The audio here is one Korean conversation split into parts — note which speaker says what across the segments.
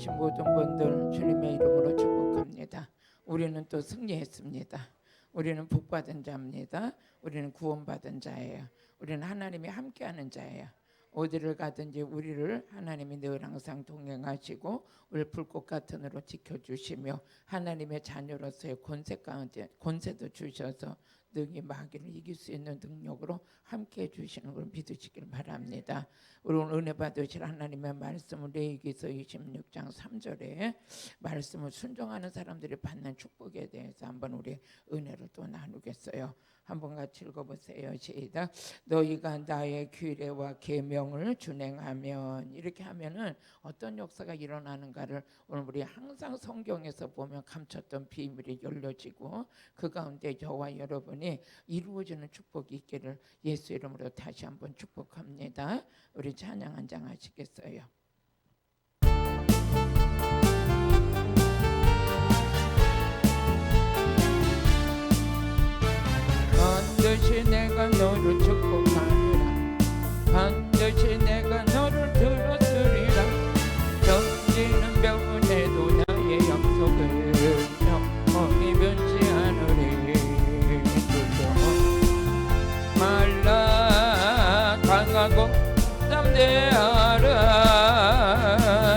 Speaker 1: 오신 모든 분들 주님의 이름으로 축복합니다. 우리는 또 승리했습니다. 우리는 복받은 자입니다. 우리는 구원받은 자예요. 우리는 하나님이 함께하는 자예요. 어디를 가든지 우리를 하나님이 늘 항상 동행하시고 우리 불꽃 같은 으로 지켜주시며 하나님의 자녀로서의 권세도 주셔서 능히 마귀를 이길 수 있는 능력으로 함께해 주시는 걸 믿으시길 바랍니다. 우리 오늘 은혜 받으실 하나님의 말씀을 레위기서 26장 3절에 말씀을 순종하는 사람들이 받는 축복에 대해서 한번 우리 은혜를 또 나누겠어요. 한번 같이 읽어보세요. 시작. 너희가 나의 규례와 계명을 준행하면, 이렇게 하면은 어떤 역사가 일어나는가를 오늘 우리 항상 성경에서 보면 감췄던 비밀이 열려지고 그 가운데 저와 여러분이 이루어지는 축복이 있기를 예수 이름으로 다시 한번 축복합니다. 우리 찬양 한 장 하시겠어요? 반드시 내가 너를 축복하리라. 반드시 내가 너를 들었으리라. 던지는 병원에도 나의 약속을 영원히 변치 않으리. 두려워 말라. 강하고 담대하라.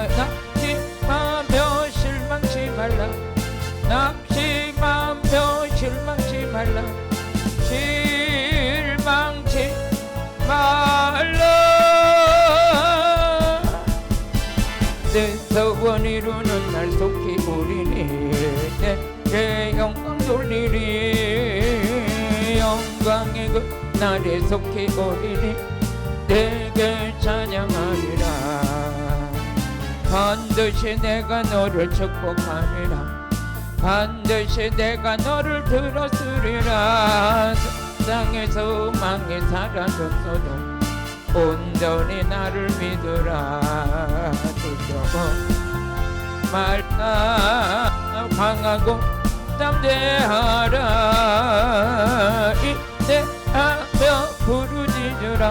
Speaker 1: 낙심하며 실망치 말라. 낙심하며 실망치 말라. 실망치 말라. 내 소원 이루는 날 속히 오리니 내게 영광 돌리리. 영광의 그 날에 속히 오리니 내게 찬양하리라. 반드시 내가 너를 축복하리라. 반드시 내가 너를 들었으리라. 세상에서 망해 사라졌어도 온전히 나를 믿으라. 두려워 말라. 강하고 담대하라. 인내하며 부르짖으라.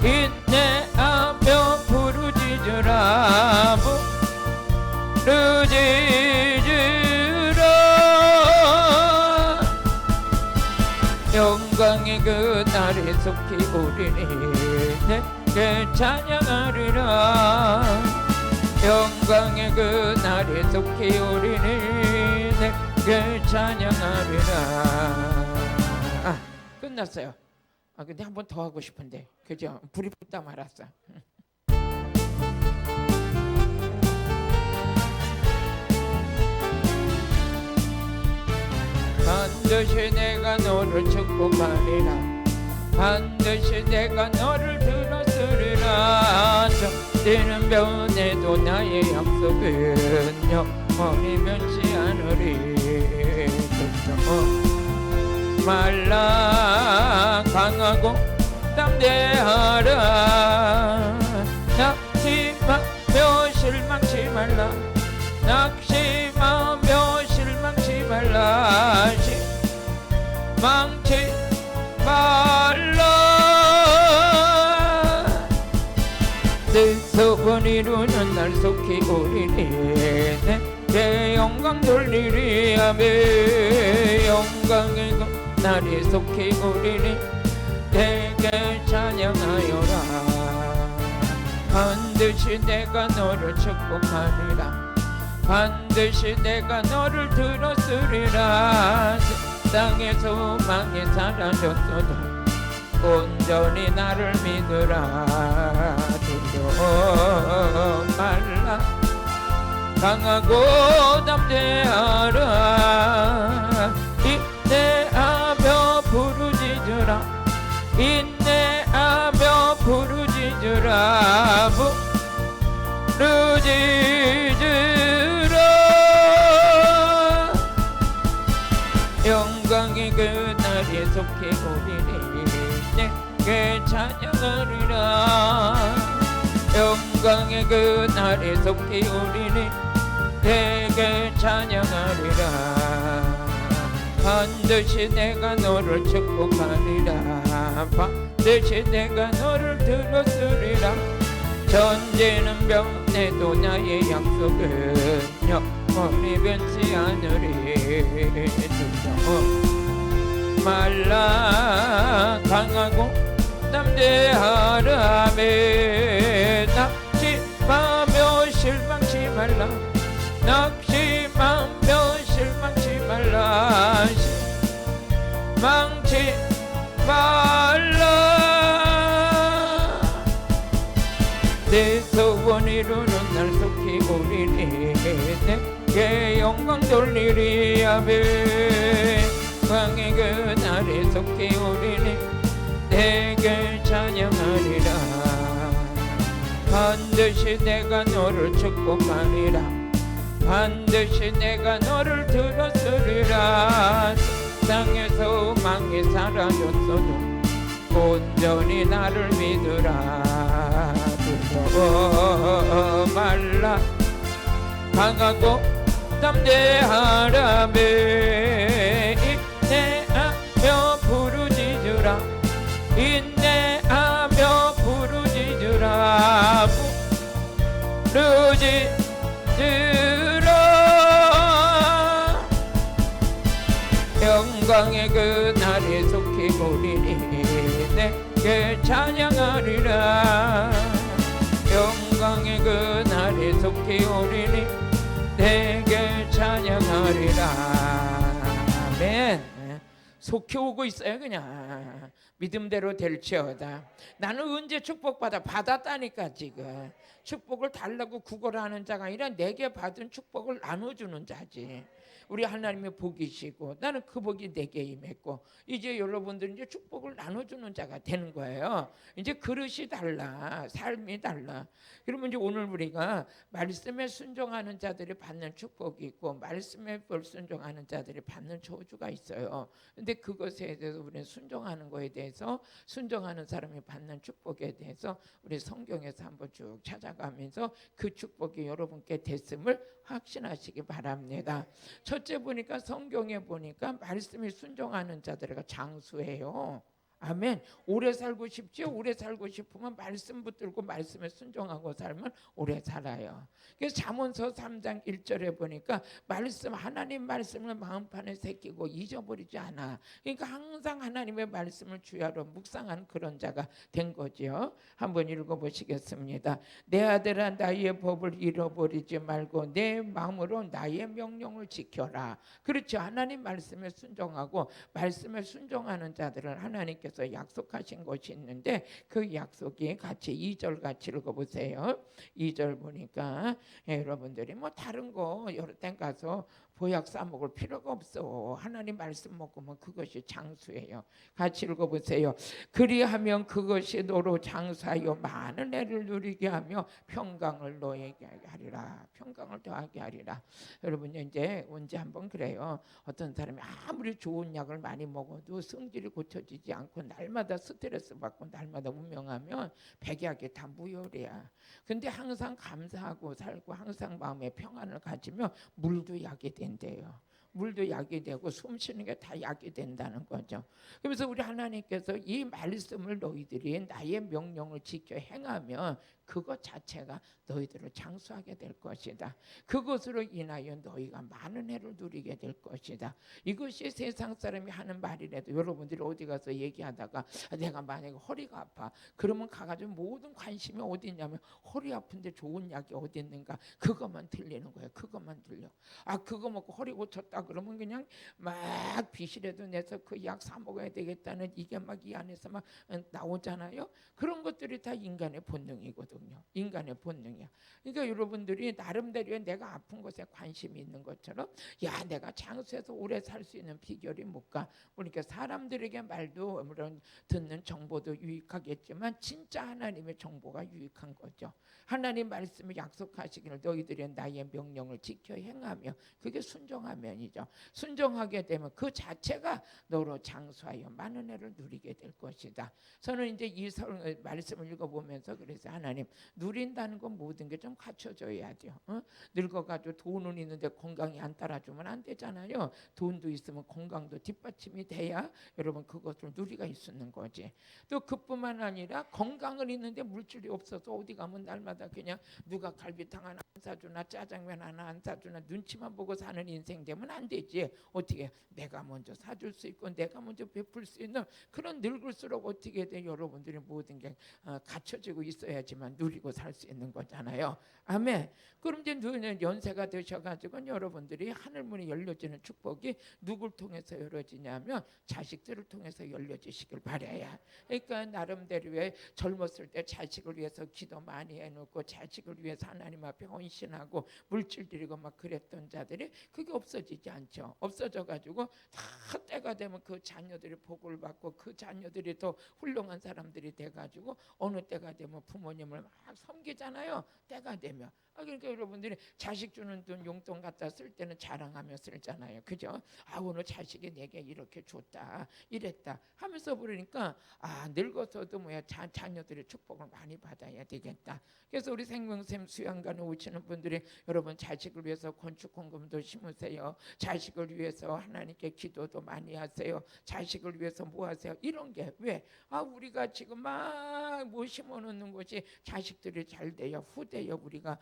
Speaker 1: 인내하며 부르짖으라. 부르짖으라. 영광의 그 날에 속히 오리니 내게 찬양하리라. 영광의 그 날에 속히 오리니 내게 찬양하리라. 끝났어요. 근데 한 번 더 하고 싶은데, 그죠? 불이 붙다 말았어. 반드시 내가 너를 축복하리라. 반드시 내가 너를 들었으리라. 뛰는 변에도 나의 약속은 영원히 변치 않으리. 말라. 강하고 담대하라. 낙심하며 실망치 말라. 낙심하며 실망치 말라. 실망치 말라. 내 소원 이루는 날 속히 오리니 내게 영광 돌리리. 아멘. 영광의 그 날이 속히 오리니 내게 찬양하여라. 반드시 내가 너를 축복하리라. 반드시 내가 너를 들었으리라. 세상에서 망해 사라졌어도 온전히 나를 믿으라. 두려워 말라. 강하고 담대하라. 인내하며 부르짖으라. 인내하며 부르짖으라. 부르짖으라. 영광의 그 날에 속히 오리니 내게 찬양하리라. 영광의 그 날에 속히 오리니 내게 찬양하리라. 반드시 내가 너를 축복하리라. 반드시 내가 너를 들었으리라. 전제는 변해도 나의 약속은 영원히 변치 않으리. 두려워 말라 강하고 담대하라매 낙심하며 실망치 말라. 낙심하며 실망치 말라. 실망치 말라. 내 소원 이루는 날 속히 오리니 내게 영광 돌리리. 아멘. 왕의 그날에 속히 오리니 내게 찬양하리라. 반드시 내가 너를 축복하리라. 반드시 내가 너를 들었으리라. 땅에서 망이 사라졌어도 온전히 나를 믿으라. 두려워 말라 강하고 담대하라매. 인내하며 부르짖으라. 인내하며 부르짖으라. 부르짖으라. 영광의 그날에 속히 오리니 내게 찬양하리라. 영광의 그날에 속히 오리니 내게 찬양하리라. 아멘. 속히 오고 있어요. 그냥 믿음대로 될지어다. 나는 언제 받았다니까. 지금 축복을 달라고 구걸하는 자가 아니라 내게 받은 축복을 나눠주는 자지. 우리 하나님의 복이시고 나는 그 복이 내게 임했고 이제 여러분들은 이제 축복을 나눠주는 자가 되는 거예요. 이제 그릇이 달라, 삶이 달라. 그러면 이제 오늘 우리가 말씀에 순종하는 자들이 받는 축복이 있고 말씀에 불순종하는 자들이 받는 저주가 있어요. 근데 그것에 대해서 우리는 순종하는 거에 대해서 순종하는 사람이 받는 축복에 대해서 우리 성경에서 한번 쭉 찾아가면서 그 축복이 여러분께 됐음을 확신하시기 바랍니다. 첫째 보니까 성경에 보니까 말씀이 순종하는 자들과 장수해요. 아멘. 오래 살고 싶죠? 오래 살고 싶으면 말씀 붙들고 말씀에 순종하고 살면 오래 살아요. 그래서 잠언서 3장 1절에 보니까 말씀, 하나님 말씀을 마음판에 새기고 잊어버리지 않아. 그러니까 항상 하나님의 말씀을 주야로 묵상하는 그런 자가 된 거죠. 한번 읽어보시겠습니다. 내 아들아 나의 법을 잃어버리지 말고 내 마음으로 나의 명령을 지켜라. 그렇죠. 하나님 말씀에 순종하고 말씀에 순종하는 자들을 하나님께서 약속하신 것이 있는데 그 약속이 같이 2절 같이 읽어보세요. 2절 보니까 여러분들이 뭐 다른 거 여러 땐 가서 보약 싸먹을 필요가 없어. 하나님 말씀 먹으면 그것이 장수예요. 같이 읽어보세요. 그리하면 그것이 너로 장수하여 많은 애를 누리게 하며 평강을 너에게 하리라. 평강을 더하게 하리라. 여러분 이제 언제 한번 그래요. 어떤 사람이 아무리 좋은 약을 많이 먹어도 성질이 고쳐지지 않고 날마다 스트레스 받고 날마다 운명하면 백약이 다 무효래야. 근데 항상 감사하고 살고 항상 마음의 평안을 가지면 물도 약이 된대요. 물도 약이 되고 숨 쉬는 게 다 약이 된다는 거죠. 그래서 우리 하나님께서 이 말씀을 너희들이 나의 명령을 지켜 행하면 그것 자체가 너희들을 장수하게 될 것이다. 그것으로 인하여 너희가 많은 해를 누리게 될 것이다. 이것이 세상 사람이 하는 말이라도 여러분들이 어디 가서 얘기하다가 내가 만약에 허리가 아파 그러면 가가지고 모든 관심이 어디 있냐면 허리 아픈데 좋은 약이 어디 있는가 그것만 들리는 거예요. 그것만 들려. 그거 먹고 허리 고쳤다 그러면 그냥 막 비실에도 내서 그 약 사 먹어야 되겠다는 이게 막 이 안에서 막 나오잖아요. 그런 것들이 다 인간의 본능이거든요. 인간의 본능이야. 그러니까 여러분들이 나름대로 내가 아픈 것에 관심이 있는 것처럼 야 내가 장수해서 오래 살 수 있는 비결이 뭘까? 그러니까 사람들에게 말도 물론 듣는 정보도 유익하겠지만 진짜 하나님의 정보가 유익한 거죠. 하나님 말씀을 약속하시기를 너희들이 나의 명령을 지켜 행하며 그게 순종하면이죠. 것이죠. 순종하게 되면 그 자체가 너로 장수하여 많은 애를 누리게 될 것이다. 저는 이제 이 말씀을 읽어보면서 그래서 하나님, 누린다는 건 모든 게 좀 갖춰져야 돼요. 늙어가지고 돈은 있는데 건강이 안 따라주면 안 되잖아요. 돈도 있으면 건강도 뒷받침이 돼야 여러분 그것을 누리가 있는 거지. 또 그뿐만 아니라 건강은 있는데 물질이 없어서 어디 가면 날마다 그냥 누가 갈비탕 하나 안 사주나 짜장면 하나 안 사주나 눈치만 보고 사는 인생 되면 안 되지. 어떻게 내가 먼저 사줄 수 있고 내가 먼저 베풀 수 있는 그런 늙을수록 어떻게 돼? 여러분들이 모든 게 갖춰지고 있어야지만 누리고 살 수 있는 거잖아요. 아멘. 그럼 이제 연세가 되셔가지고 여러분들이 하늘문이 열려지는 축복이 누굴 통해서 열려지냐면 자식들을 통해서 열려지시길 바라야. 그러니까 나름대로의 젊었을 때 자식을 위해서 기도 많이 해놓고 자식을 위해서 하나님 앞에 헌신하고 물질 드리고 막 그랬던 자들이 그게 없어지지 않죠. 없어져가지고 다 때가 되면 그 자녀들이 복을 받고 그 자녀들이 더 훌륭한 사람들이 돼가지고 어느 때가 되면 부모님을 막 섬기잖아요. 때가 되면. 그러니까 여러분들이 자식 주는 돈 용돈 갖다 쓸 때는 자랑하며 쓰잖아요. 그죠? 오늘 자식이 내게 이렇게 줬다 이랬다 하면서 그러니까 늙어서도 자녀들의 축복을 많이 받아야 되겠다. 그래서 우리 생명샘 수양관에 오시는 분들이 여러분 자식을 위해서 건축 헌금도 심으세요. 자식을 위해서 하나님께 기도도 많이 하세요. 자식을 위해서 뭐 하세요? 이런 게 왜? 우리가 지금 막 뭐 심어놓는 것이 자식들이 잘 돼야 후대여 우리가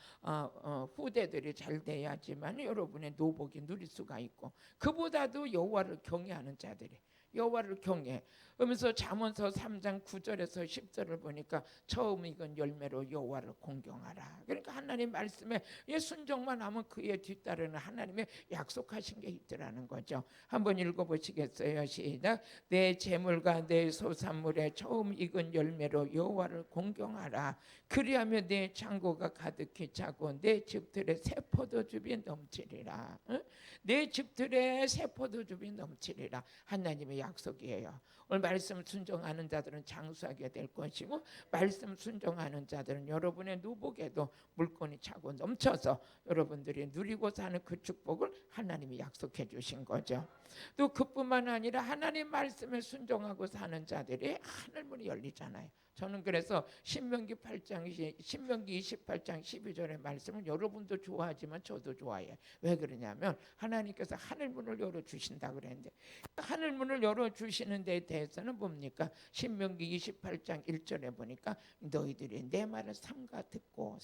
Speaker 1: 후대들이 잘 돼야지만 여러분의 노복이 누릴 수가 있고 그보다도 여호와를 경외하는 자들이 여호와를 경외. 그러면서 잠언서 3장 9절에서 10절을 보니까 처음 익은 열매로 여호와를 공경하라. 그러니까 하나님 말씀에 순종만 하면 그에 뒤따르는 하나님의 약속하신 게 있더라는 거죠. 한번 읽어보시겠어요? 시작. 내 재물과 내 소산물에 처음 익은 열매로 여호와를 공경하라. 그리하면 내 창고가 가득히 차고 내 집들의 새 포도즙이 넘치리라. 내 집들의 새 포도즙이 넘치리라. 하나님의 약속이에요. 오늘 말씀 순종하는 자들은 장수하게 될 것이고 말씀 순종하는 자들은 여러분의 누복에도 물건이 차고 넘쳐서 여러분들이 누리고 사는 그 축복을 하나님이 약속해 주신 거죠. 또 그뿐만 아니라 하나님 말씀에 순종하고 사는 자들이 하늘문이 열리잖아요. 저는 그래서 신명기 28장 12절의 말씀을 여러분도 좋아하지만 저도 좋아해요. 왜 그러냐면 하나님께서 하늘문을 열어주신다 그랬는데 하늘문을 열어주시는 데에 대해서는 뭡니까? 신명기 28장 1절에 보니까 너희들이 내 말을 삼가 듣고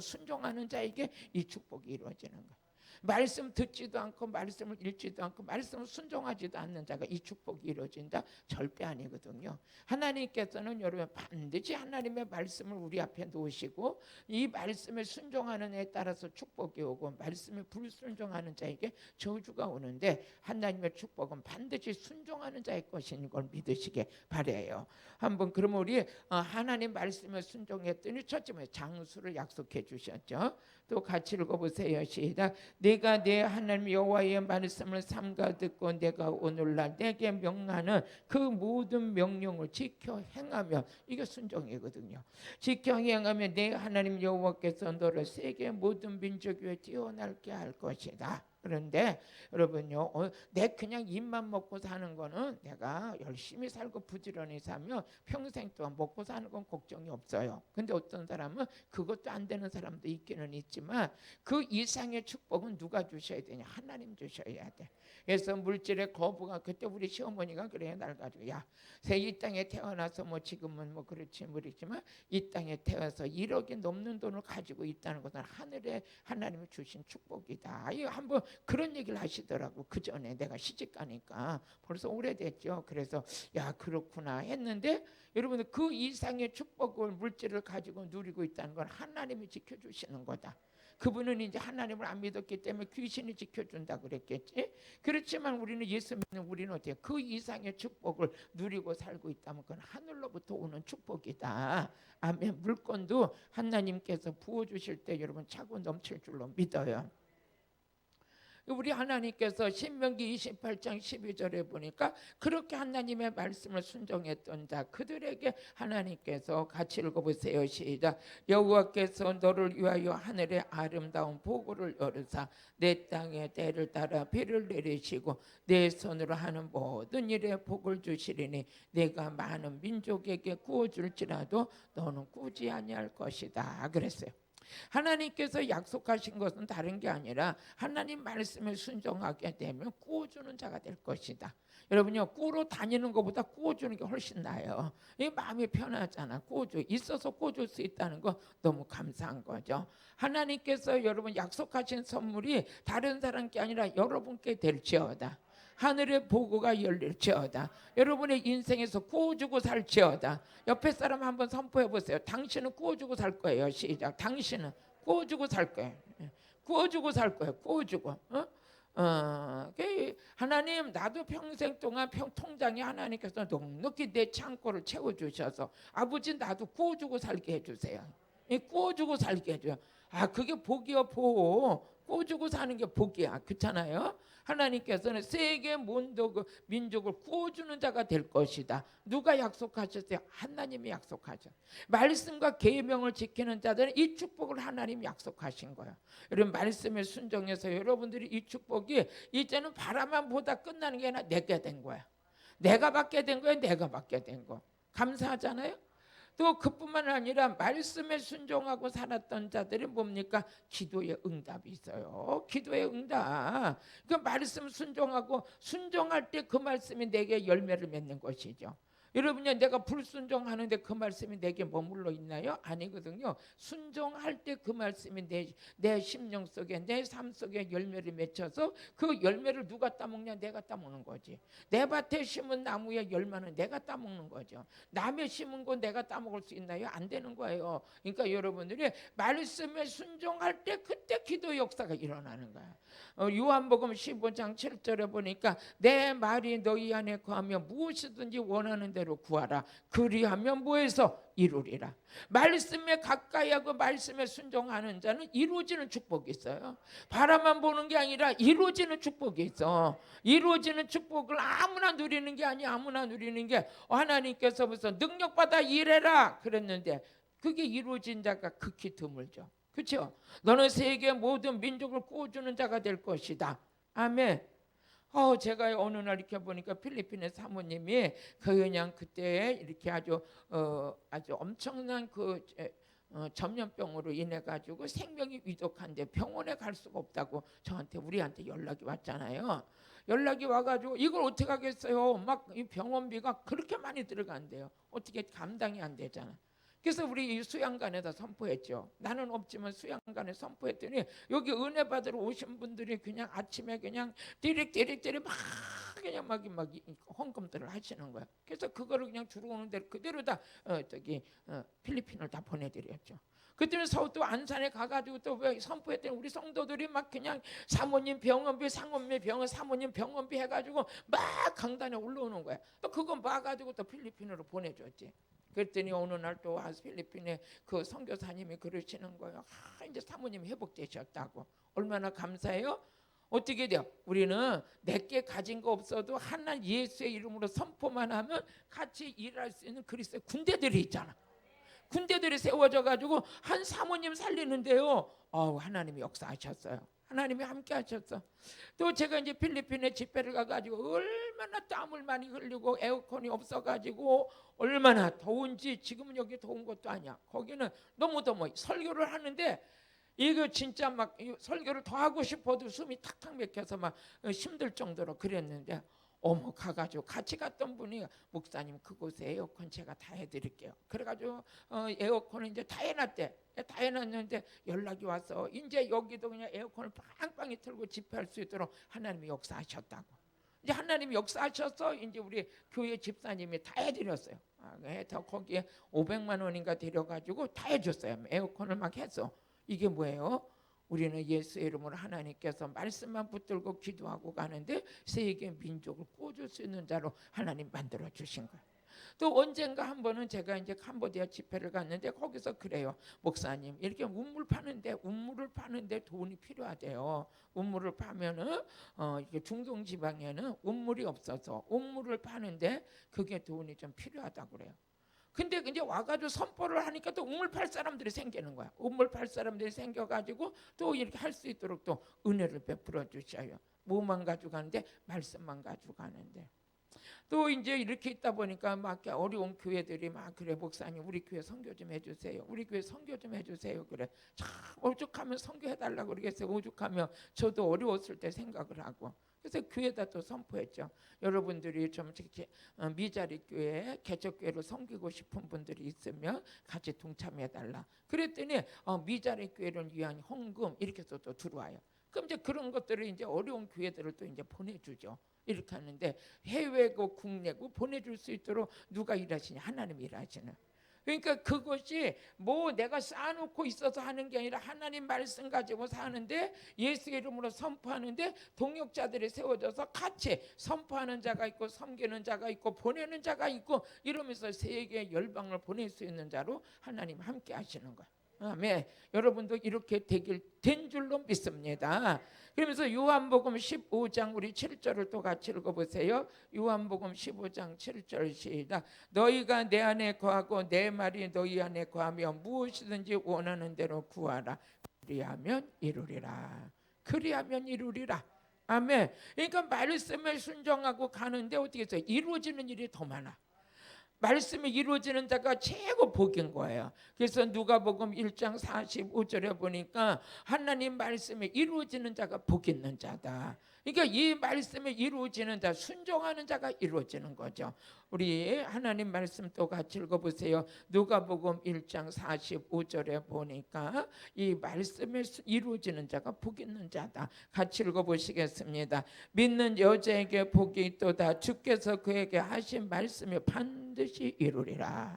Speaker 1: 순종하는 자에게 이 축복이 이루어지는 거예요. 말씀 듣지도 않고 말씀을 읽지도 않고 말씀을 순종하지도 않는 자가 이 축복이 이루어진다? 절대 아니거든요. 하나님께서는 여러분 반드시 하나님의 말씀을 우리 앞에 놓으시고 이 말씀에 순종하는 애에 따라서 축복이 오고 말씀에 불순종하는 자에게 저주가 오는데 하나님의 축복은 반드시 순종하는 자의 것인 걸 믿으시게 바라요. 한번 그러면 우리 하나님 말씀에 순종했더니 첫째는 장수를 약속해 주셨죠. 또 같이 읽어보세요. 시작. 내가 내 하나님 여호와의 말씀을 삼가 듣고 내가 오늘날 내게 명하는 그 모든 명령을 지켜 행하면 이게 순종이거든요. 지켜 행하면 내 하나님 여호와께서 너를 세계 모든 민족 위에 뛰어날게 할 것이다. 그런데 여러분요, 내 그냥 입만 먹고 사는 거는 내가 열심히 살고 부지런히 살면 평생 동안 먹고 사는 건 걱정이 없어요. 근데 어떤 사람은 그것도 안 되는 사람도 있기는 있지만 그 이상의 축복은 누가 주셔야 되냐? 하나님 주셔야 돼. 그래서 물질의 거부가 그때 우리 시어머니가 그래요. 날 가지고 이 땅에 태어나서 뭐 지금은 뭐 그렇지 모르지만 이 땅에 태어나서 1억이 넘는 돈을 가지고 있다는 것은 하늘에 하나님이 주신 축복이다. 이거 한번 그런 얘기를 하시더라고. 그 전에 내가 시집 가니까 벌써 오래됐죠. 그래서 그렇구나 했는데 여러분들 그 이상의 축복을 물질을 가지고 누리고 있다는 건 하나님이 지켜주시는 거다. 그분은 이제 하나님을 안 믿었기 때문에 귀신이 지켜준다 그랬겠지. 그렇지만 우리는 예수 믿는 우리는 어때요? 그 이상의 축복을 누리고 살고 있다면 그건 하늘로부터 오는 축복이다. 아멘. 물건도 하나님께서 부어주실 때 여러분 차고 넘칠 줄로 믿어요. 우리 하나님께서 신명기 28장 12절에 보니까 그렇게 하나님의 말씀을 순종했던 자 그들에게 하나님께서 같이 읽어보세요. 시작. 여호와께서 너를 위하여 하늘의 아름다운 보고를 열으사 내 땅에 때를 따라 비를 내리시고 내 손으로 하는 모든 일에 복을 주시리니 내가 많은 민족에게 구워줄지라도 너는 꾸지 아니할 것이다 그랬어요. 하나님께서 약속하신 것은 다른 게 아니라 하나님 말씀에 순종하게 되면 구워주는 자가 될 것이다. 여러분요, 구로 다니는 것보다 구워주는 게 훨씬 나아요. 이 마음이 편하잖아. 구워줘 있어서 구워줄 수 있다는 거 너무 감사한 거죠. 하나님께서 여러분 약속하신 선물이 다른 사람께 아니라 여러분께 될지어다. 하늘의 보고가 열릴지어다. 여러분의 인생에서 구워주고 살지어다. 옆에 사람 한번 선포해 보세요. 당신은 구워주고 살 거예요. 시작. 당신은 구워주고 살 거예요. 구워주고 살 거예요. 구워주고. 하나님 나도 평생 동안 통장에 하나님께서 넉넉히 내 창고를 채워주셔서 아버지 나도 구워주고 살게 해주세요. 구워주고 살게 해줘요. 그게 복이요 복. 구워주고 사는 게 복이야. 그렇잖아요. 하나님께서는 세계 민족을 구워주는 자가 될 것이다. 누가 약속하셨어요? 하나님이 약속하셨어요. 말씀과 계명을 지키는 자들은 이 축복을 하나님이 약속하신 거예요. 여러분 말씀에 순종해서 여러분들이 이 축복이 이제는 바라만 보다 끝나는 게 아니라 내게 된 거야. 내가 받게 된 거야. 내가 받게 된 거. 감사하잖아요. 또 그뿐만 아니라 말씀에 순종하고 살았던 자들이 뭡니까? 기도의 응답이 있어요. 기도의 응답. 그 말씀 순종하고 순종할 때 그 말씀이 내게 열매를 맺는 것이죠. 여러분요, 내가 불순종하는데 그 말씀이 내게 머물러 있나요? 아니거든요. 순종할 때 그 말씀이 내 심령 속에 내 삶 속에 열매를 맺혀서 그 열매를 누가 따먹냐? 내가 따먹는 거지. 내 밭에 심은 나무의 열매는 내가 따먹는 거죠. 남의 심은 건 내가 따먹을 수 있나요? 안 되는 거예요. 그러니까 여러분들이 말씀에 순종할 때 그때 기도 역사가 일어나는 거야. 요한복음 15장 7절에 보니까 내 말이 너희 안에 거하며 무엇이든지 원하는 대로 구하라. 그리하면 뭐해서 이루리라. 말씀에 가까이 하고 말씀에 순종하는 자는 이루어지는 축복이 있어요. 바라만 보는 게 아니라 이루어지는 축복이 있어. 이루어지는 축복을 아무나 누리는 게 아니야. 아무나 누리는 게 하나님께서 벌써 능력받아 일해라 그랬는데 그게 이루어진 자가 극히 드물죠. 그렇죠? 너는 세계 모든 민족을 구워주는 자가 될 것이다. 아멘. 제가 어느 날 이렇게 보니까 필리핀의 사모님이 그냥 그때 이렇게 아주 엄청난 전염병으로 인해 가지고 생명이 위독한데 병원에 갈 수가 없다고 우리한테 연락이 왔잖아요. 연락이 와가지고 이걸 어떻게 하겠어요? 막 이 병원비가 그렇게 많이 들어간대요. 어떻게 감당이 안 되잖아. 그래서 우리 이 수양관에다 선포했죠. 나는 없지만 수양관에 선포했더니 여기 은혜 받으러 오신 분들이 그냥 아침에 그냥 디릭 막 그냥 막 헌금들을 하시는 거야. 그래서 그거를 그냥 들어오는 대로 그대로 다 필리핀을 다 보내드렸죠. 그때는 서울도 안산에 가가지고 또 선포했더니 우리 성도들이 막 그냥 사모님 병원비, 상원비 병원, 사모님 병원비 해가지고 막 강단에 올라오는 거야. 또 그거 봐가지고 또 필리핀으로 보내줬지. 그랬더니 어느 날 또 와서 필리핀에 그 선교사님이 그러시는 거예요. 이제 사모님 회복되셨다고. 얼마나 감사해요? 어떻게 돼요? 우리는 내게 가진 거 없어도 하나님 예수의 이름으로 선포만 하면 같이 일할 수 있는 그리스도의 군대들이 있잖아. 군대들이 세워져 가지고 한 사모님 살리는데요. 하나님이 역사하셨어요. 하나님이 함께 하셨어. 또 제가 이제 필리핀에 집회를 가가지고 얼마나 땀을 많이 흘리고 에어컨이 없어가지고 얼마나 더운지 지금은 여기 더운 것도 아니야. 거기는 너무 더워. 설교를 하는데 이거 진짜 막 설교를 더 하고 싶어도 숨이 탁탁 막혀서 막 힘들 정도로 그랬는데 가가지고 같이 갔던 분이 목사님 그곳에 에어컨 제가 다 해드릴게요. 그래가지고 에어컨을 이제 다 해놨대. 다 해놨는데 연락이 와서 이제 여기도 그냥 에어컨을 빵빵히 틀고 집회할 수 있도록 하나님이 역사하셨다고. 이제 하나님이 역사하셔서 이제 우리 교회 집사님이 다 해드렸어요. 더 거기에 500만 원인가 들여가지고 다 해줬어요. 에어컨을 막 해서. 이게 뭐예요? 우리는 예수의 이름으로 하나님께서 말씀만 붙들고 기도하고 가는데 세계 민족을 구워줄 수 있는 자로 하나님 만들어 주신 거예요. 또 언젠가 한 번은 제가 이제 캄보디아 집회를 갔는데 거기서 그래요. 목사님, 이렇게 우물을 파는데 돈이 필요하대요. 우물을 파면은 이게 중동 지방에는 우물이 없어서 우물을 파는데 그게 돈이 좀 필요하다고 그래요. 근데 이제 와가지고 선포를 하니까 또 우물 팔 사람들이 생기는 거야. 우물 팔 사람들이 생겨가지고 또 이렇게 할 수 있도록 또 은혜를 베풀어 주셔요. 뭐만 가지고 가는데? 말씀만 가지고 가는데. 또 이제 이렇게 있다 보니까 막 어려운 교회들이 막 그래, 목사님 우리 교회 선교 좀 해주세요. 우리 교회 선교 좀 해주세요. 그래. 참 오죽하면 선교해달라고 그러겠어요. 오죽하면 저도 어려웠을 때 생각을 하고. 그래서 교회에다 또 선포했죠. 여러분들이 좀 미자리 교회, 개척교회로 섬기고 싶은 분들이 있으면 같이 동참해달라. 그랬더니 미자리 교회를 위한 헌금 이렇게 해서 또 들어와요. 그럼 이제 그런 것들을 이제 어려운 교회들을 또 이제 보내주죠. 이렇게 하는데 해외고 국내고 보내줄 수 있도록 누가 일하시냐? 하나님이 일하시는. 그러니까 그것이 뭐 내가 쌓아놓고 있어서 하는 게 아니라 하나님 말씀 가지고 사는데 예수 이름으로 선포하는데 동역자들이 세워져서 같이 선포하는 자가 있고 섬기는 자가 있고 보내는 자가 있고 이러면서 세계 열방을 보낼 수 있는 자로 하나님 함께 하시는 거예요. 아멘. 여러분도 이렇게 된 줄로 믿습니다. 그러면서 요한복음 15장 우리 7절을 또 같이 읽어보세요. 요한복음 15장 7절 시작. 너희가 내 안에 거하고 내 말이 너희 안에 거하며 무엇이든지 원하는 대로 구하라. 그리하면 이루리라. 그리하면 이루리라. 아멘. 그러니까 말씀에 순종하고 가는데 어떻게 해서 이루어지는 일이 더 많아. 말씀이 이루어지는 자가 최고 복인 거예요. 그래서 누가복음 1장 45절에 보니까 하나님 말씀이 이루어지는 자가 복 있는 자다. 그러니까 이 말씀이 이루어지는 자, 순종하는 자가 이루어지는 거죠. 우리 하나님 말씀 또 같이 읽어보세요. 누가복음 1장 45절에 보니까 이 말씀에 이루어지는 자가 복 있는 자다. 같이 읽어보시겠습니다. 믿는 여자에게 복이 있도다. 주께서 그에게 하신 말씀이 반드시 이루리라.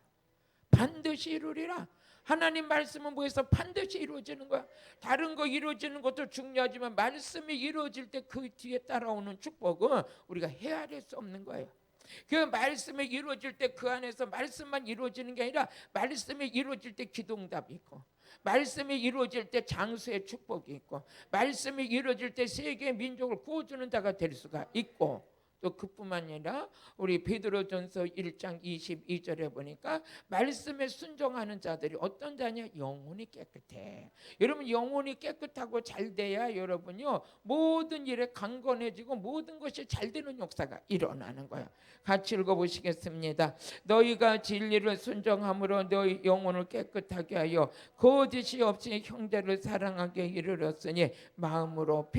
Speaker 1: 반드시 이루리라. 하나님 말씀은 뭐해서 반드시 이루어지는 거야. 다른 거 이루어지는 것도 중요하지만 말씀이 이루어질 때 그 뒤에 따라오는 축복은 우리가 헤아릴 수 없는 거예요. 그 말씀이 이루어질 때 그 안에서 말씀만 이루어지는 게 아니라 말씀이 이루어질 때 기도응답이 있고 말씀이 이루어질 때 장수의 축복이 있고 말씀이 이루어질 때 세계 민족을 구워주는 자가 될 수가 있고 또 그뿐만 아니라 우리 베드로전서 1장 22절에 보니까 말씀에 순종하는 자들이 어떤 자냐? 영혼이 깨끗해. 여러분 영혼이 깨끗하고 잘 돼야 여러분요 모든 일에 강건해지고 모든 것이 잘 되는 역사가 일어나는 거야. 같이 읽어보시겠습니다. 너희가 진리를 순종함으로 너희 영혼을 깨끗하게 하여 거짓이 없이 형제를 사랑하게 이르렀으니 마음으로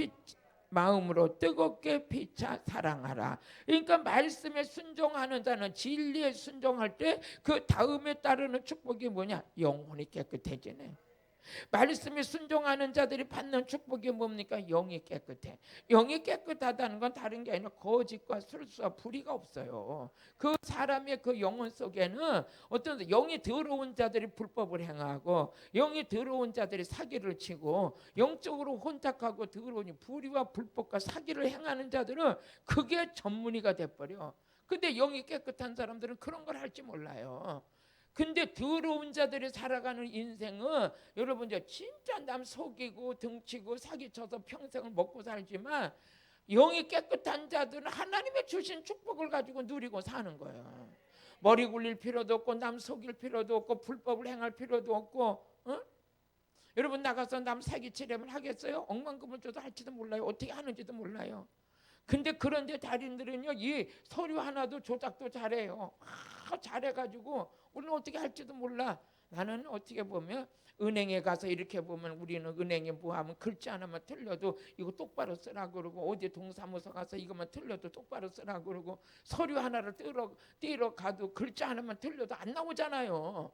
Speaker 1: 뜨겁게 피차 사랑하라. 그러니까 말씀에 순종하는 자는 진리에 순종할 때 그 다음에 따르는 축복이 뭐냐? 영혼이 깨끗해지네. 말씀에 순종하는 자들이 받는 축복이 뭡니까? 영이 깨끗해. 영이 깨끗하다는 건 다른 게 아니라 거짓과 술수와 불의가 없어요. 그 사람의 그 영혼 속에는 어떤 영이 더러운 자들이 불법을 행하고 영이 더러운 자들이 사기를 치고 영적으로 혼탁하고 더러우니 불의와 불법과 사기를 행하는 자들은 그게 전문의가 돼버려. 근데 영이 깨끗한 사람들은 그런 걸 할지 몰라요. 근데 더러운 자들이 살아가는 인생은 여러분 진짜 남 속이고 등치고 사기쳐서 평생을 먹고 살지만 영이 깨끗한 자들은 하나님의 주신 축복을 가지고 누리고 사는 거예요. 머리 굴릴 필요도 없고 남 속일 필요도 없고 불법을 행할 필요도 없고 여러분 나가서 남 사기치려면 하겠어요? 억만금을 줘도 할지도 몰라요. 어떻게 하는지도 몰라요. 근데 그런데 달인들은요 이 서류 하나도 조작도 잘해요. 잘해가지고 우리는 어떻게 할지도 몰라. 나는 어떻게 보면 은행에 가서 이렇게 보면 우리는 은행에 뭐 하면 글자 하나만 틀려도 이거 똑바로 쓰라 그러고 어디 동사무소 가서 이것만 틀려도 똑바로 쓰라 그러고 서류 하나를 떼러 가도 글자 하나만 틀려도 안 나오잖아요.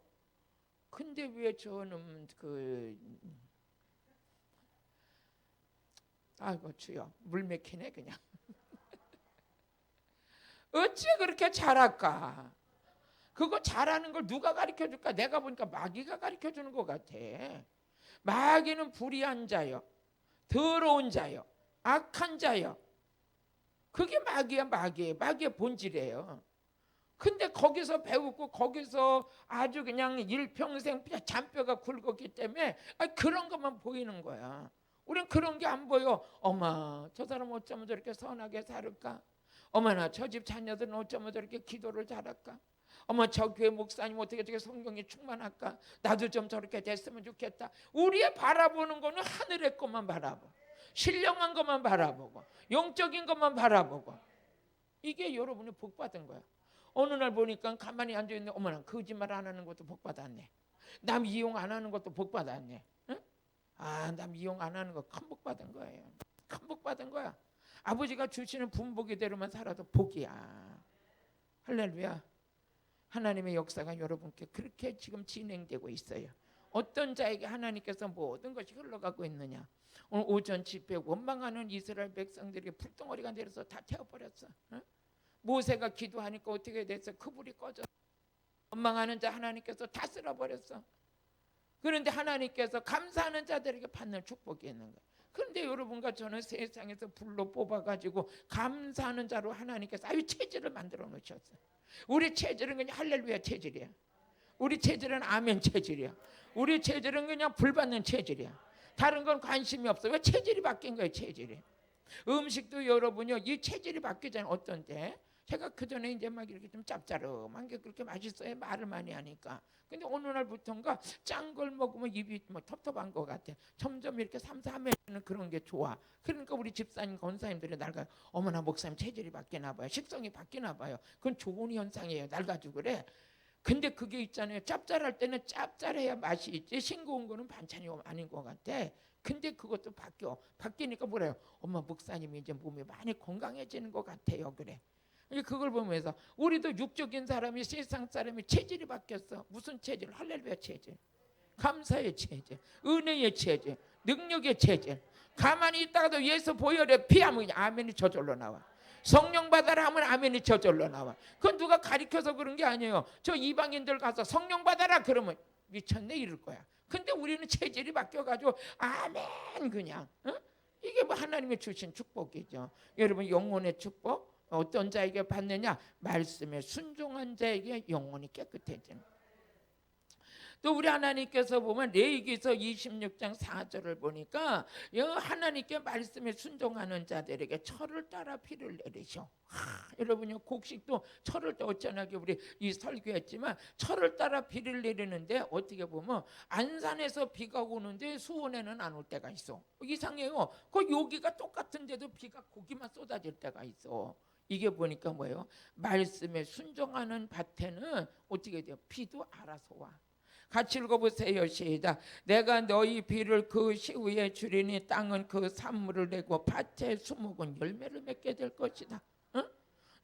Speaker 1: 근데 왜 저는 아이고 주여 물 맥히네 그냥. 어찌 그렇게 잘할까? 그거 잘하는 걸 누가 가르쳐줄까? 내가 보니까 마귀가 가르쳐주는 것 같아. 마귀는 불의한 자요, 더러운 자요, 악한 자요. 그게 마귀야. 마귀의 본질이에요. 근데 거기서 배우고 거기서 아주 그냥 일평생 잔뼈가 굵었기 때문에 그런 것만 보이는 거야. 우린 그런 게 안 보여. 어머, 저 사람 어쩌면 저렇게 선하게 살을까? 어머나, 저 집 자녀들은 어쩌면 저렇게 기도를 잘할까? 어머, 저 교회 목사님 어떻게 저렇게 성경이 충만할까? 나도 좀 저렇게 됐으면 좋겠다. 우리의 바라보는 거는 하늘의 것만 바라보고, 신령한 것만 바라보고, 영적인 것만 바라보고. 이게 여러분이 복 받은 거야. 어느 날 보니까 가만히 앉아있는데 어머나, 거짓말 안 하는 것도 복 받았네. 남 이용 안 하는 것도 복 받았네. 응? 남 이용 안 하는 거 큰 복 받은 거예요. 큰 복 받은 거야. 아버지가 주시는 분복이대로만 살아도 복이야. 할렐루야. 하나님의 역사가 여러분께 그렇게 지금 진행되고 있어요. 어떤 자에게 하나님께서 모든 것이 흘러가고 있느냐. 오늘 오전 집회 원망하는 이스라엘 백성들이 불덩어리가 내려서 다 태워버렸어. 응? 모세가 기도하니까 어떻게 됐어? 그 불이 꺼져. 원망하는 자 하나님께서 다 쓸어버렸어. 그런데 하나님께서 감사하는 자들에게 받는 축복이 있는 거예요. 그런데 여러분과 저는 세상에서 불로 뽑아가지고 감사하는 자로 하나님께서 체질을 만들어 놓으셨어요. 우리 체질은 그냥 할렐루야 체질이야. 우리 체질은 아멘 체질이야. 우리 체질은 그냥 불받는 체질이야. 다른 건 관심이 없어. 왜? 체질이 바뀐 거예요. 체질이. 음식도 여러분요, 이 체질이 바뀌잖아요. 어떤 때 제가 그전에 이제 막 이렇게 좀 짭짤한 게 그렇게 맛있어요. 말을 많이 하니까. 근데 어느 날부터인가 짠 걸 먹으면 입이 뭐 텁텁한 것 같아. 점점 이렇게 삼삼해지는 그런 게 좋아. 그러니까 우리 집사님, 권사님들이 날 가지고 어머나 목사님 체질이 바뀌나 봐요. 식성이 바뀌나 봐요. 그건 좋은 현상이에요. 날 가지고 그래. 근데 그게 있잖아요. 짭짤할 때는 짭짤해야 맛이 있지. 싱거운 거는 반찬이 아닌 것 같아. 근데 그것도 바뀌니까 뭐래요? 엄마 목사님이 이제 몸이 많이 건강해지는 것 같아요. 그래. 그걸 보면서 우리도 육적인 사람이 세상 사람이 체질이 바뀌었어. 무슨 체질? 할렐루야 체질, 감사의 체질, 은혜의 체질, 능력의 체질. 가만히 있다가도 예수 보혈에 피하면 아멘이 저절로 나와. 성령 받아라 하면 아멘이 저절로 나와. 그건 누가 가르쳐서 그런 게 아니에요. 저 이방인들 가서 성령 받아라 그러면 미쳤네 이럴 거야. 근데 우리는 체질이 바뀌어가지고 아멘 그냥. 이게 뭐 하나님의 주신 축복이죠. 여러분, 영혼의 축복 어떤 자에게 받느냐? 말씀에 순종한 자에게 영혼이 깨끗해지는. 또 우리 하나님께서 보면 레위기서 26장 4절을 보니까 하나님께 말씀에 순종하는 자들에게 철을 따라 비를 내리셔. 여러분요, 곡식도 철을 따라 어쩌나게 우리 이 설교했지만 철을 따라 비를 내리는데 어떻게 보면 안산에서 비가 오는데 수원에는 안 올 때가 있어. 이상해요. 그 여기가 똑같은데도 비가 거기만 쏟아질 때가 있어. 이게 보니까 뭐예요? 말씀에 순종하는 밭에는 어떻게 돼요? 비도 알아서 와. 같이 읽어보세요. 시작. 내가 너희 비를 그 시후에 주리니 땅은 그 산물을 내고 밭의 수목은 열매를 맺게 될 것이다.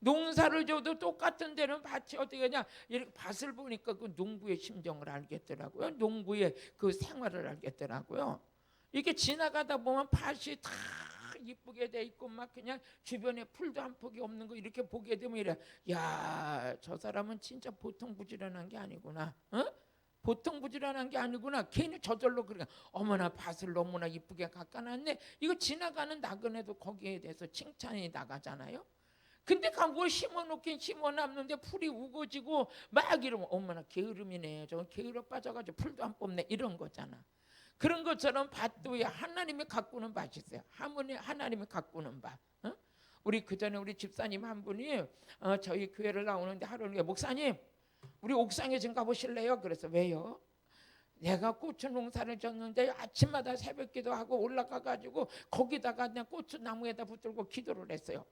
Speaker 1: 농사를 줘도 똑같은 데는 밭이 어떻게 하냐? 이렇게 밭을 보니까 그 농부의 심정을 알겠더라고요. 농부의 그 생활을 알겠더라고요. 이렇게 지나가다 보면 밭이 다 이쁘게 돼 있고 막 그냥 주변에 풀도 한 폭이 없는 거 이렇게 보게 되면 이래. 야, 저 사람은 진짜 보통 부지런한 게 아니구나. 보통 부지런한 게 아니구나. 괜히 저절로 그래. 어머나 밭을 너무나 이쁘게 깎아놨네. 이거 지나가는 나그네도 거기에 대해서 칭찬이 나가잖아요. 근데 뭘 심어놓긴 심어놨는데 풀이 우거지고 막 이러면 어머나 게으름이네. 저건 게으러 빠져가지고 풀도 안 뽑네. 이런 거잖아. 그런 것처럼 밭도 하나님이 가꾸는 밭이 있어요. 하나님이 가꾸는 밭. 우리 그전에 우리 집사님 한 분이 저희 교회를 나오는데 하루는 목사님 우리 옥상에 좀 가보실래요? 그래서 왜요? 내가 고추 농사를 졌는데 아침마다 새벽 기도하고 올라가가지고 거기다가 그냥 고추 나무에다 붙들고 기도를 했어요.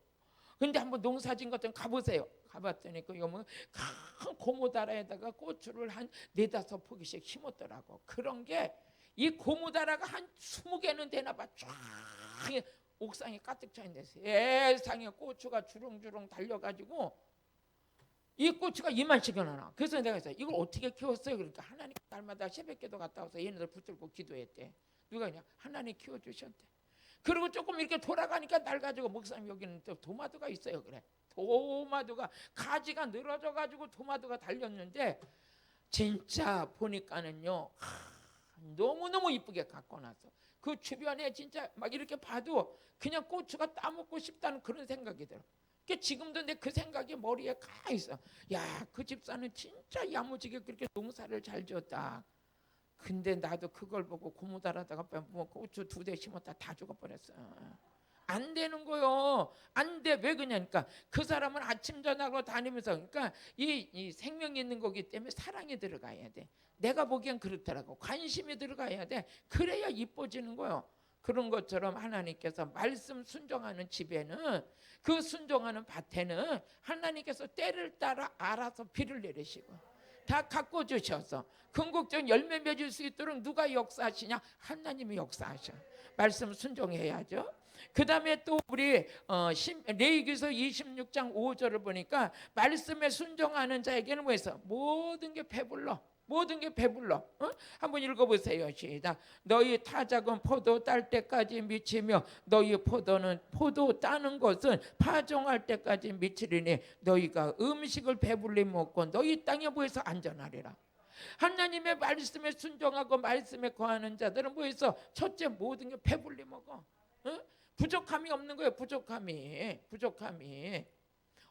Speaker 1: 근데 한번 농사진 것 좀 가보세요. 가봤더니 그 요모 큰 고무다라에다가 고추를 한 4-5포기씩 심었더라고. 그런 게 이 고무다라가 한 20개는 되나 봐. 쫙 옥상에 가득 차 있는데 세상에 고추가 주렁주렁 달려가지고 이 고추가 이만씩이나 나. 그래서 내가 했어요. 이걸 어떻게 키웠어요? 그러니까 하나님 날마다 새벽기도 갔다 와서 얘네들 붙들고 기도했대. 누가 그냥 하나님 키워주셨대. 그리고 조금 이렇게 돌아가니까 날 가지고 목사님 여기는 또 도마도가 있어요. 그래. 도마도가 가지가 늘어져가지고 도마도가 달렸는데 진짜 보니까는요 너무너무 이쁘게 갖고 나서 그 주변에 진짜 막 이렇게 봐도 그냥 고추가 따먹고 싶다는 그런 생각이 들어. 지금도 내 그 생각이 머리에 가 있어. 야, 그 집사는 진짜 야무지게 그렇게 농사를 잘 지었다. 근데 나도 그걸 보고 고무달하다가 뭐 고추 2대 심었다 다 죽어버렸어. 안 되는 거요. 안 돼. 왜 그러냐니까 그 사람은 아침 저녁으로 다니면서 그러니까 이 생명이 있는 거기 때문에 사랑이 들어가야 돼. 내가 보기엔 그렇더라고. 관심이 들어가야 돼. 그래야 이뻐지는 거요. 그런 것처럼 하나님께서 말씀 순종하는 집에는, 그 순종하는 밭에는 하나님께서 때를 따라 알아서 비를 내리시고 다 갖고 주셔서 궁극적 열매 맺을 수 있도록 누가 역사하시냐? 하나님이 역사하셔. 말씀 순종해야죠. 그 다음에 또 우리 레위기서 26장 5절을 보니까 말씀에 순종하는 자에게는 뭐해서 모든 게 배불러. 모든 게 배불러. 한번 읽어보세요. 시작. 너희 타작은 포도 딸 때까지 미치며 너희 포도는 포도 따는 것은 파종할 때까지 미치리니 너희가 음식을 배불리 먹고 너희 땅에 뭐해서 안전하리라. 하나님의 말씀에 순종하고 말씀에 거하는 자들은 뭐해서 첫째 모든 게 배불리 먹어. 부족함이 없는 거예요. 부족함이.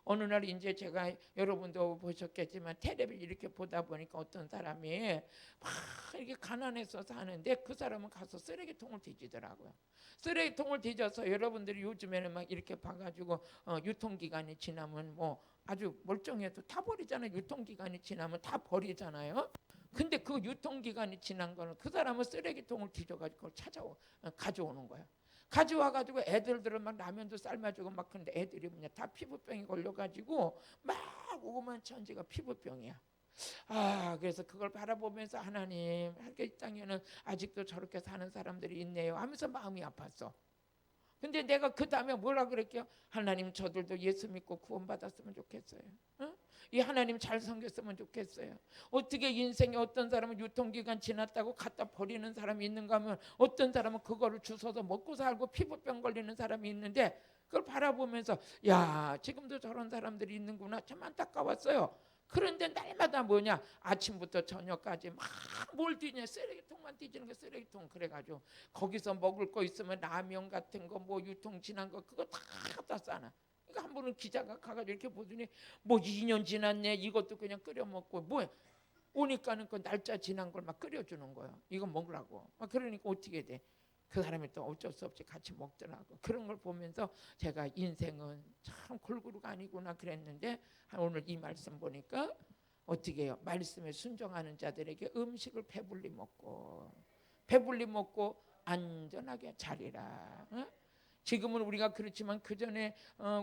Speaker 1: 어느 날 이제 제가 여러분도 보셨겠지만 텔레비를 이렇게 보다 보니까 어떤 사람이 막 이렇게 가난해서 사는데 그 사람은 가서 쓰레기통을 뒤지더라고요. 쓰레기통을 뒤져서 여러분들이 요즘에는 막 이렇게 봐가지고 유통기간이 지나면 뭐 아주 멀쩡해도 다 버리잖아요. 유통기간이 지나면 다 버리잖아요. 근데 그 유통기간이 지난 거는 그 사람은 쓰레기통을 뒤져가지고 그걸 가져오는 거예요. 가져와가지고 애들들은 막 라면도 삶아주고 막 그런데 애들이 뭐냐 다 피부병이 걸려가지고 막 오만 천지가 피부병이야. 그래서 그걸 바라보면서 하나님, 이 땅에는 아직도 저렇게 사는 사람들이 있네요 하면서 마음이 아팠어. 근데 내가 그 다음에 뭐라 그랬게요? 하나님, 저들도 예수 믿고 구원받았으면 좋겠어요. 이 하나님 잘 섬겼으면 좋겠어요. 어떻게 인생에 어떤 사람은 유통기간 지났다고 갖다 버리는 사람이 있는가 하면 어떤 사람은 그거를 주워서 먹고 살고 피부병 걸리는 사람이 있는데 그걸 바라보면서 야, 지금도 저런 사람들이 있는구나. 참 안타까웠어요. 그런데 날마다 뭐냐, 아침부터 저녁까지 막 뭘 뒤냐, 쓰레기통만 뒤지는 게 쓰레기통. 그래가지고 거기서 먹을 거 있으면 라면 같은 거 뭐 유통 지난 거 그거 다 갖다 싸놔. 그러니까 한 번은 기자가 가가지고 이렇게 보더니 뭐 2년 지났네, 이것도 그냥 끓여 먹고 뭐 오니까는 그 날짜 지난 걸 막 끓여주는 거예요. 이거 먹으라고. 그러니까 어떻게 돼? 그 사람이 또 어쩔 수 없이 같이 먹더라고. 그런 걸 보면서 제가 인생은 참 골고루가 아니구나 그랬는데 오늘 이 말씀 보니까 어떻게 해요? 말씀에 순종하는 자들에게 음식을 배불리 먹고 안전하게 자리라. 지금은 우리가 그렇지만 그 전에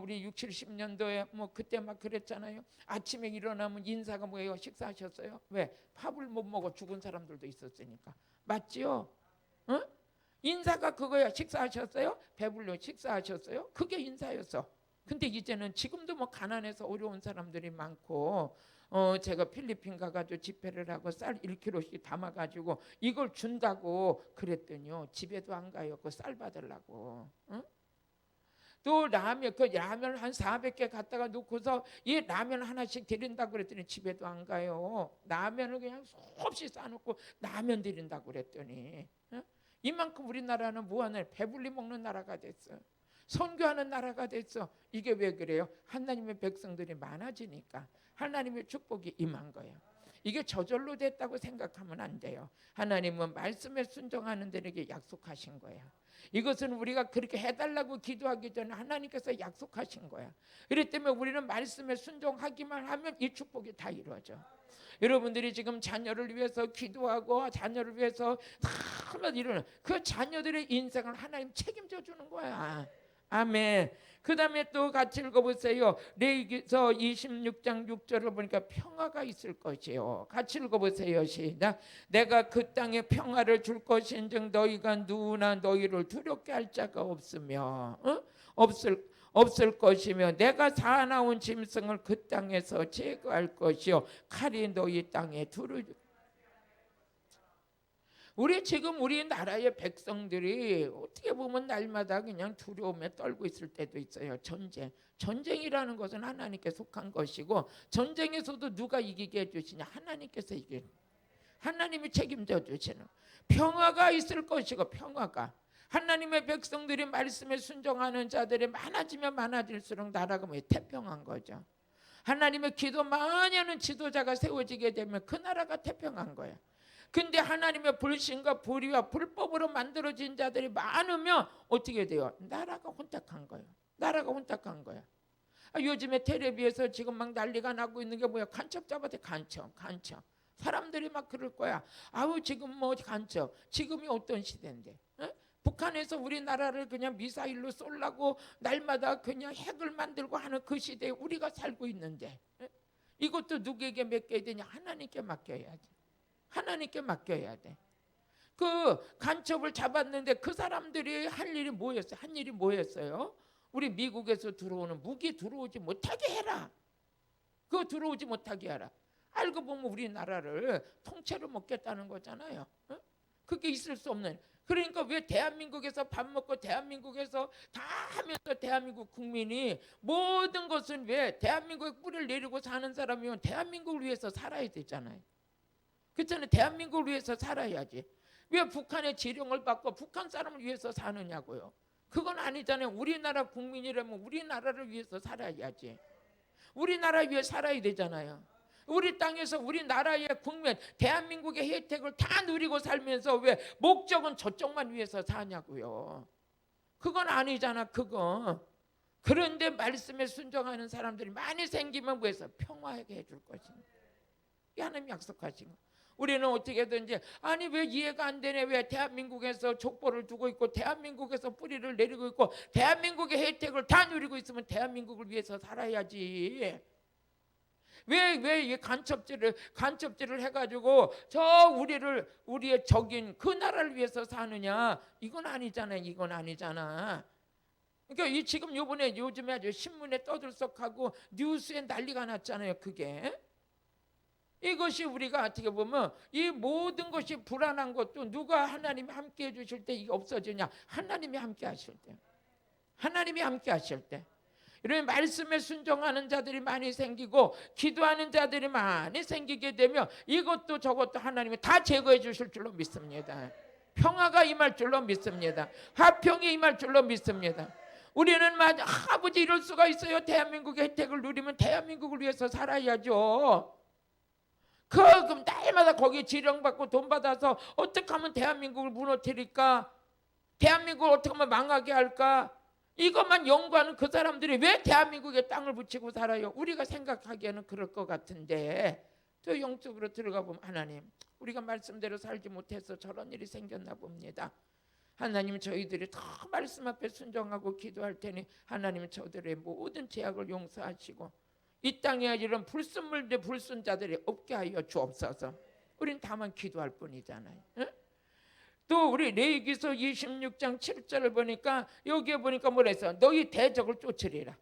Speaker 1: 우리 6, 70년도에 뭐 그때 막 그랬잖아요. 아침에 일어나면 인사가 뭐예요? 식사하셨어요? 왜? 밥을 못 먹어 죽은 사람들도 있었으니까. 맞지요? 인사가 그거야. 식사하셨어요? 배불러 식사하셨어요? 그게 인사였어. 근데 이제는 지금도 뭐 가난해서 어려운 사람들이 많고 제가 필리핀 가가지고 집회를 하고 쌀 1kg씩 담아가지고 이걸 준다고 그랬더니요 집에도 안 가요. 그 쌀 받으려고. 또 라면, 그 라면 한 400개 갖다가 놓고서 이 라면 하나씩 드린다고 그랬더니 집에도 안 가요. 라면을 그냥 수없이 싸놓고 라면 드린다고 그랬더니 이만큼 우리나라는 무한을 배불리 먹는 나라가 됐어. 선교하는 나라가 됐어. 이게 왜 그래요? 하나님의 백성들이 많아지니까 하나님의 축복이 임한 거예요. 이게 저절로 됐다고 생각하면 안 돼요. 하나님은 말씀에 순종하는 자에게 약속하신 거예요. 이것은 우리가 그렇게 해달라고 기도하기 전에 하나님께서 약속하신 거야. 그렇기 때문에 우리는 말씀에 순종하기만 하면 이 축복이 다 이루어져. 여러분들이 지금 자녀를 위해서 기도하고 자녀를 위해서 다 이루는 그 자녀들의 인생을 하나님 책임져 주는 거야. 아멘. 그 다음에 또 같이 읽어보세요. 레위기서 26장 6절을 보니까 평화가 있을 것이요. 같이 읽어보세요. 시작. 내가 그 땅에 평화를 줄 것인즉 너희가 누구나 너희를 두렵게 할 자가 없으며 없을 것이며 내가 사나운 짐승을 그 땅에서 제거할 것이요 칼이 너희 땅에 두루. 지금 우리나라의 백성들이 어떻게 보면 날마다 그냥 두려움에 떨고 있을 때도 있어요. 전쟁이라는 것은 하나님께 속한 것이고 전쟁에서도 누가 이기게 해주시냐? 하나님께서 하나님이 책임져 주시는 평화가 있을 것이고 평화가 하나님의 백성들이 말씀에 순종하는 자들이 많아지면 많아질수록 나라가 뭐 태평한 거죠. 하나님의 기도 많이 하는 지도자가 세워지게 되면 그 나라가 태평한 거야. 근데 하나님의 불신과 불의와 불법으로 만들어진 자들이 많으면 어떻게 돼요? 나라가 혼탁한 거예요. 나라가 혼탁한 거야. 요즘에 텔레비에서 지금 막 난리가 나고 있는 게 뭐야? 간첩 잡아대. 간첩. 사람들이 막 그럴 거야. 아우 지금 뭐 간첩. 지금이 어떤 시대인데? 에? 북한에서 우리나라를 그냥 미사일로 쏠라고 날마다 그냥 핵을 만들고 하는 그 시대에 우리가 살고 있는데, 에? 이것도 누구에게 맡겨야 되냐? 하나님께 맡겨야지. 하나님께 맡겨야 돼. 그 간첩을 잡았는데 그 사람들이 할 일이 뭐였어요? 한 일이 뭐였어요? 우리 미국에서 들어오는 무기 들어오지 못하게 해라. 그거 들어오지 못하게 하라. 알고 보면 우리나라를 통째로 먹겠다는 거잖아요. 어? 그게 있을 수 없는. 그러니까 왜 대한민국에서 밥 먹고 대한민국에서 다 하면서 대한민국 국민이 모든 것은 왜 대한민국에 뿌리를 내리고 사는 사람이면 대한민국을 위해서 살아야 되잖아요. 그렇잖아요. 대한민국을 위해서 살아야지. 왜 북한의 지령을 받고 북한 사람을 위해서 사느냐고요. 그건 아니잖아요. 우리나라 국민이라면 우리나라를 위해서 살아야지. 우리나라 위해 살아야 되잖아요. 우리 땅에서 우리나라의 국민, 대한민국의 혜택을 다 누리고 살면서 왜 목적은 저쪽만 위해서 사냐고요. 그건 아니잖아. 그건. 그런데 말씀에 순종하는 사람들이 많이 생기면 뭐해서 평화하게 해줄 것입니다. 하나님 약속하신 거. 우리는 어떻게든지 아니 왜 이해가 안 되네. 왜 대한민국에서 족보를 두고 있고 대한민국에서 뿌리를 내리고 있고 대한민국의 혜택을 다 누리고 있으면 대한민국을 위해서 살아야지. 왜 간첩질을 해가지고 우리의 적인 그 나라를 위해서 사느냐? 이건 아니잖아요. 이건 아니잖아. 그러니까 지금 요즘에 아주 신문에 떠들썩하고 뉴스에 난리가 났잖아요. 그게. 이것이 우리가 어떻게 보면 이 모든 것이 불안한 것도 누가 하나님이 함께 해주실 때 이게 없어지냐? 하나님이 함께 하실 때. 하나님이 함께 하실 때. 이런 말씀에 순종하는 자들이 많이 생기고 기도하는 자들이 많이 생기게 되면 이것도 저것도 하나님이 다 제거해 주실 줄로 믿습니다. 평화가 임할 줄로 믿습니다. 화평이 임할 줄로 믿습니다. 우리는 아버지 이럴 수가 있어요. 대한민국의 혜택을 누리면 대한민국을 위해서 살아야죠. 그럼 날마다 거기에 지령받고 돈 받아서 어떻게 하면 대한민국을 무너뜨릴까? 대한민국을 어떻게 하면 망하게 할까? 이것만 연구하는 그 사람들이 왜 대한민국에 땅을 붙이고 살아요? 우리가 생각하기에는 그럴 것 같은데 또 영적으로 들어가 보면 하나님 우리가 말씀대로 살지 못해서 저런 일이 생겼나 봅니다. 하나님 저희들이 더 말씀 앞에 순종하고 기도할 테니 하나님 저들의 모든 죄악을 용서하시고 이 땅에 이런 불순물들 불순자들이 없게 하여 주옵소서. 우린 다만 기도할 뿐이잖아요. 응? 또 우리 레위기서 26장 7절을 보니까 여기에 보니까 뭐라 했어? 너희 대적을 쫓으리라.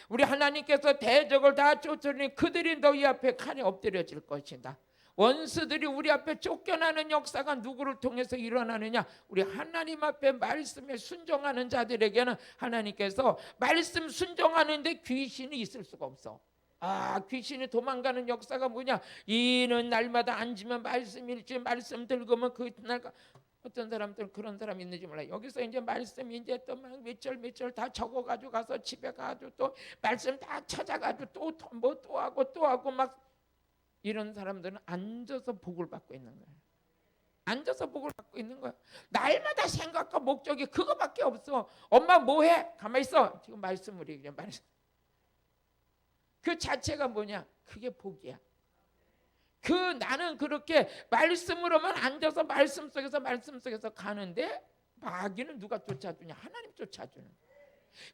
Speaker 1: 우리 하나님께서 대적을 다 쫓으리니 그들이 너희 앞에 칼에 엎드려질 것이다. 원수들이 우리 앞에 쫓겨나는 역사가 누구를 통해서 일어나느냐? 우리 하나님 앞에 말씀에 순종하는 자들에게는 하나님께서 말씀 순종하는데 귀신이 있을 수가 없어. 귀신이 도망가는 역사가 뭐냐? 이는 날마다 앉으면 말씀 읽지 말씀 들고면 그날 어떤 사람들은 그런 사람이 있는지 몰라요. 여기서 이제 말씀 이제 또 막 몇 절 다 적어가지고 가서 집에 가지고 또 말씀 다 찾아가지고 또 하고 막 이런 사람들은 앉아서 복을 받고 있는 거예요. 앉아서 복을 받고 있는 거야. 날마다 생각과 목적이 그거밖에 없어. 엄마 뭐해? 가만히 있어. 지금 말씀 우리 그냥 말씀. 그 자체가 뭐냐? 그게 복이야. 나는 그렇게 말씀으로만 앉아서 말씀 속에서 가는데 마귀는 누가 쫓아주냐? 하나님 쫓아주는.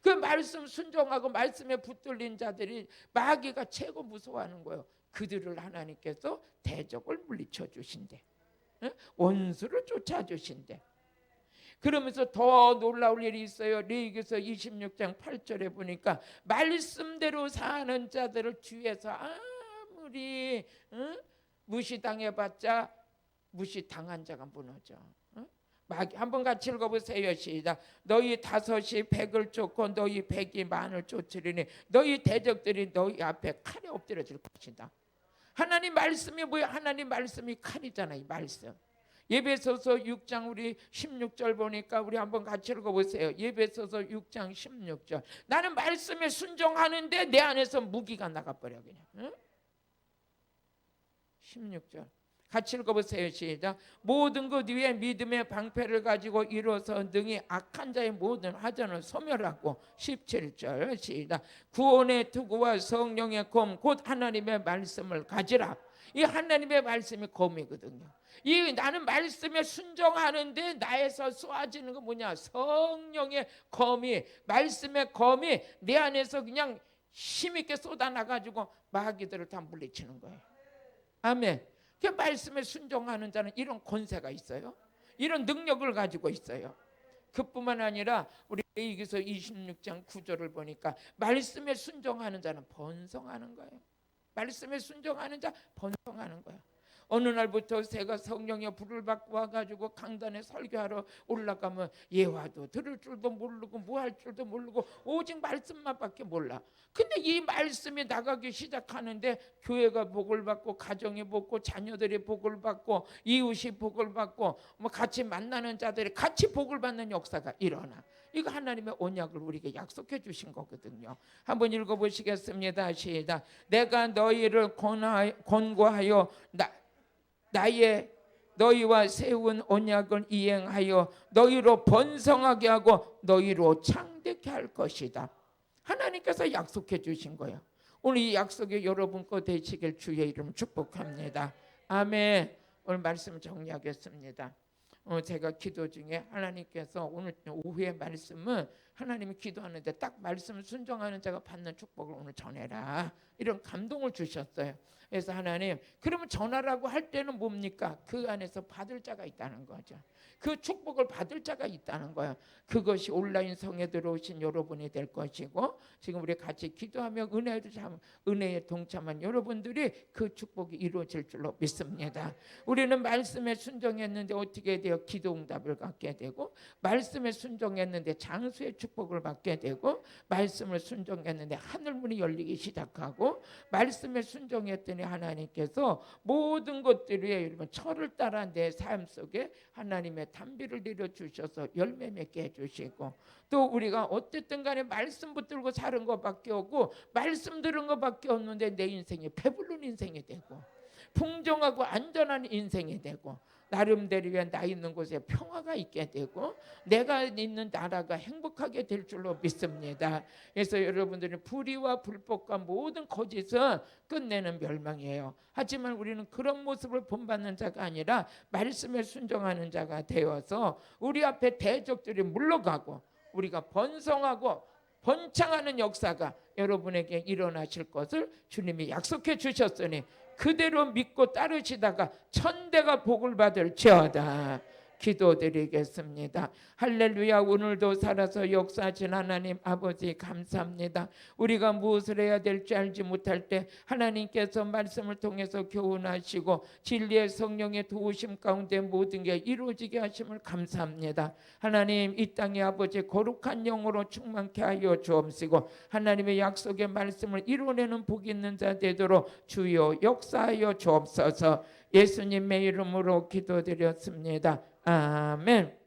Speaker 1: 그 말씀 순종하고 말씀에 붙들린 자들이 마귀가 최고 무서워하는 거예요. 그들을 하나님께서 대적을 물리쳐 주신대. 원수를 쫓아주신대. 그러면서 더 놀라울 일이 있어요. 레위기서 26장 8절에 보니까 말씀대로 사는 자들을 뒤에서 아무리 무시당해봤자 무시당한 자가 무너져. 한번 같이 읽어보세요. 시작. 너희 다섯이 백을 쫓고 너희 백이 만을 쫓으리니 너희 대적들이 너희 앞에 칼에 엎드려질 것이다. 하나님 말씀이 뭐야? 하나님 말씀이 칼이잖아요. 이 말씀. 예배소서 6장 우리 16절 보니까 우리 한번 같이 읽어보세요. 예배소서 6장 16절. 나는 말씀에 순종하는데 내 안에서 무기가 나가버려 그냥. 응? 16절 같이 읽어보세요. 시작. 모든 것 위에 믿음의 방패를 가지고 이뤄서 능히 악한 자의 모든 화전을 소멸하고 17절 시작. 구원의 투구와 성령의 검 곧 하나님의 말씀을 가지라. 이 하나님의 말씀이 검이거든요. 이 나는 말씀에 순종하는데 나에서 쏘아지는 거 뭐냐? 성령의 검이, 말씀의 검이 내 안에서 그냥 힘있게 쏟아나가지고 마귀들을 다 물리치는 거예요. 아멘. 그 말씀에 순종하는 자는 이런 권세가 있어요. 이런 능력을 가지고 있어요. 그뿐만 아니라 우리 레위기서 26장 9절을 보니까 말씀에 순종하는 자는 번성하는 거예요. 말씀에 순종하는 자 번성하는 거예요. 어느 날부터 제가 성령의 불을 받고 와가지고 강단에 설교하러 올라가면 예화도 들을 줄도 모르고 뭐 할 줄도 모르고 오직 말씀만 밖에 몰라. 근데 이 말씀이 나가기 시작하는데 교회가 복을 받고 가정이 복고 자녀들이 복을 받고 이웃이 복을 받고 뭐 같이 만나는 자들이 같이 복을 받는 역사가 일어나. 이거 하나님의 언약을 우리에게 약속해 주신 거거든요. 한번 읽어보시겠습니다. 시작. 내가 너희를 권고하여 나의 너희와 세운 언약을 이행하여 너희로 번성하게 하고 너희로 창대케 할 것이다. 하나님께서 약속해 주신 거예요. 오늘 이 약속이 여러분 거 되시길 주의 이름 축복합니다. 아멘. 오늘 말씀 정리하겠습니다. 제가 기도 중에 하나님께서 오늘 오후의 말씀은 하나님이 기도하는데 딱 말씀 순종하는 자가 받는 축복을 오늘 전해라 이런 감동을 주셨어요. 그래서 하나님 그러면 전하라고 할 때는 뭡니까? 그 안에서 받을 자가 있다는 거죠. 그 축복을 받을 자가 있다는 거예요. 그것이 온라인 성에 들어오신 여러분이 될 것이고 지금 우리 같이 기도하며 은혜에 동참한 여러분들이 그 축복이 이루어질 줄로 믿습니다. 우리는 말씀에 순종했는데 어떻게 돼요? 기도 응답을 갖게 되고 말씀에 순종했는데 장수의 축복을 받게 되고 말씀을 순종했는데 하늘문이 열리기 시작하고 말씀에 순종했더니 하나님께서 모든 것들이 여러분 철을 따라 내 삶 속에 하나님의 단비를 내려주셔서 열매 맺게 해주시고 또 우리가 어쨌든 간에 말씀 붙들고 사는 것밖에 없고 말씀 들은 것밖에 없는데 내 인생이 배부른 인생이 되고 풍성하고 안전한 인생이 되고 나름대로의 나 있는 곳에 평화가 있게 되고 내가 있는 나라가 행복하게 될 줄로 믿습니다. 그래서 여러분들은 불의와 불법과 모든 거짓은 끝내는 멸망이에요. 하지만 우리는 그런 모습을 본받는 자가 아니라 말씀에 순종하는 자가 되어서 우리 앞에 대적들이 물러가고 우리가 번성하고 번창하는 역사가 여러분에게 일어나실 것을 주님이 약속해 주셨으니 그대로 믿고 따르시다가 천대가 복을 받을지어다. 기도드리겠습니다. 할렐루야. 오늘도 살아서 역사하신 하나님 아버지 감사합니다. 우리가 무엇을 해야 될지 알지 못할 때 하나님께서 말씀을 통해서 교훈하시고 진리의 성령의 도우심 가운데 모든 게 이루어지게 하심을 감사합니다. 하나님 이 땅의 아버지 거룩한 영으로 충만케 하여 주옵시고 하나님의 약속의 말씀을 이루어내는 복 있는 자 되도록 주여 역사하여 주옵소서. 예수님의 이름으로 기도드렸습니다. 아멘.